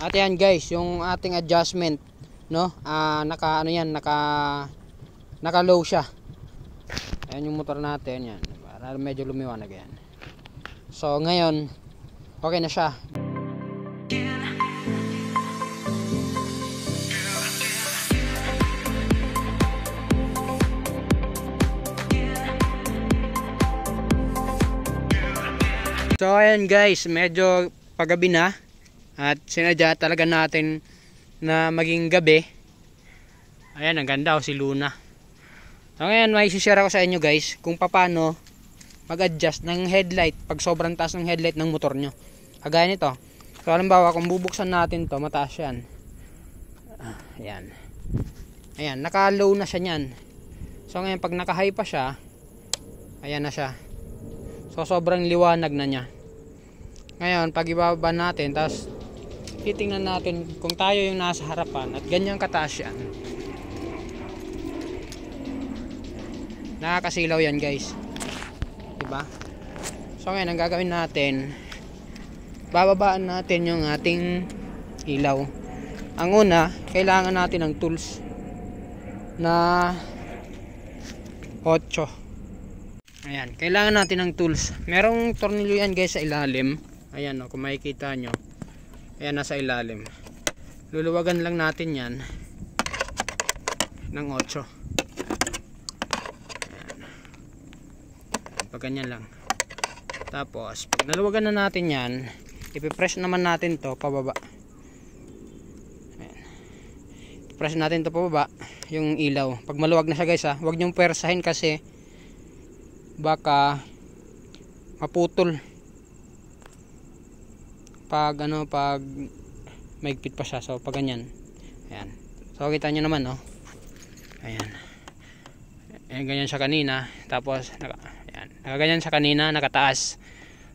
At yan guys, yung ating adjustment, no? Naka ano yan, naka low siya. Ayan yung motor natin, yan. Para medyo lumiwanag yan. So ngayon, okay na siya. So ayan guys, medyo paggabi na at sinadya talaga natin na maging gabi. Ayan, ang ganda si Luna. So ngayon may share ako sa inyo guys kung paano mag-adjust ng headlight pag sobrang taas ng headlight ng motor nyo. Kagaya nito. So halimbawa kung bubuksan natin to, mataas yan. Ayan. Ayan, naka-low na siya nyan. So ngayon pag naka-high pa siya, ayan na siya. So sobrang liwanag na niya. Ngayon pag ibaba natin, tapos titingnan natin kung tayo yung nasa harapan at ganyang kataas yan. Nakakasilaw yan guys, diba? So ngayon ang gagawin natin, bababaan natin yung ating ilaw. Ang una, kailangan natin ng tools na 8. Ayan, kailangan natin ng tools. Merong tornilyo yan guys sa ilalim. Ayan o, kung makikita nyo, ayan, nasa ilalim. Luluwagan lang natin yan ng 8. Ayan. Pag ganyan lang. Tapos pag naluwagan na natin yan, ipipress naman natin to pababa. Ayan. Ipipress natin to pababa yung ilaw. Pag maluwag na siya guys ha, huwag nyong pwersahin kasi baka maputol pag maigpit pa siya. So pag ganyan, ayan, so kita nyo naman, no? Ayan, ayan, ganyan siya kanina, tapos ayan, nakaganyan siya kanina, nakataas.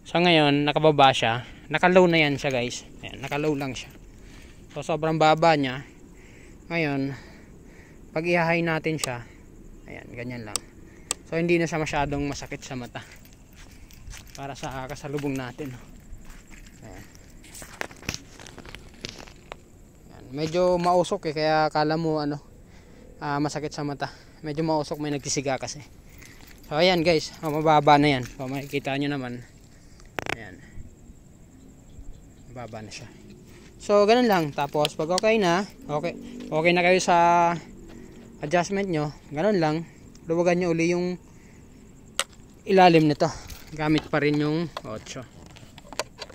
So ngayon nakababa siya, naka-low na yan siya guys. Ayan, naka-low lang siya, so sobrang baba niya. Ngayon pag i-high natin siya, ayan, ganyan lang. So hindi na siya masyadong masakit sa mata para sa kasalubong natin. Ayan. Ayan. Medyo mausok kaya akala mo masakit sa mata. Medyo mausok, may nagtisiga kasi. So ayan guys, mababa na yan. So makikita nyo naman. Ayan. Mababa na siya. So ganun lang. Tapos pag okay na kayo sa adjustment nyo, ganun lang. Luwagan nyo uli yung ilalim nito. Gamit pa rin yung 8.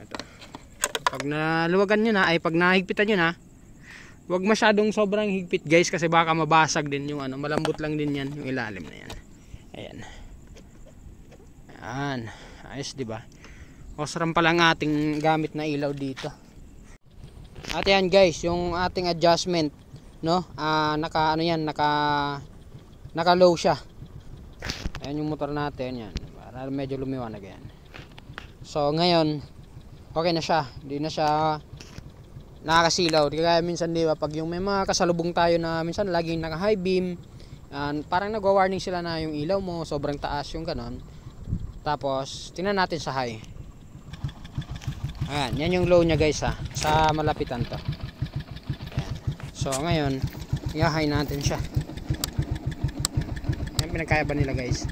Ito. Pag naluwagan nyo na, ay pag nahigpitan nyo na, huwag masyadong sobrang higpit guys kasi baka mabasag din yung malambot lang din yan yung ilalim na yan. Ayan. Ayan. Ayos diba? Osram pa lang ating gamit na ilaw dito. At yan guys, yung ating adjustment, no? Naka low siya. Ayan yung motor natin, yan, para medyo lumiwanag yan. So ngayon okay na siya, hindi na siya nakakasilaw. Kaya minsan di ba pag yung may mga kasalubong tayo na minsan laging naka high beam, parang nagwa-warning sila na yung ilaw mo sobrang taas yung ganon. Tapos tingnan natin sa high. Ayan, yan yung low nya guys ha, sa malapitan to. Ayan. So ngayon i-high natin siya. Pinagkaya ba nila guys?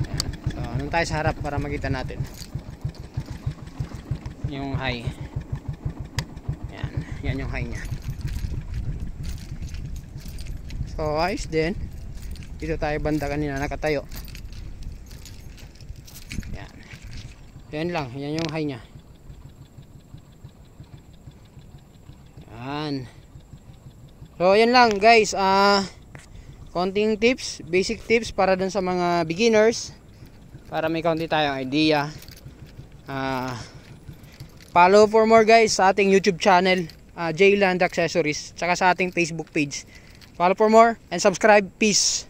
Ayan. So nung tayo sa harap para makita natin yung high. Ayan. Yan yung high nya. So ayos din. Dito tayo banda kanina nakatayo. Ayan. Yan lang. Yan yung high nya. Ayan. So yan lang guys. Konting tips, basic tips para dun sa mga beginners, para may konti tayong idea. Follow for more guys sa ating YouTube channel, J Land Accessories, tsaka sa ating Facebook page. Follow for more and subscribe. Peace.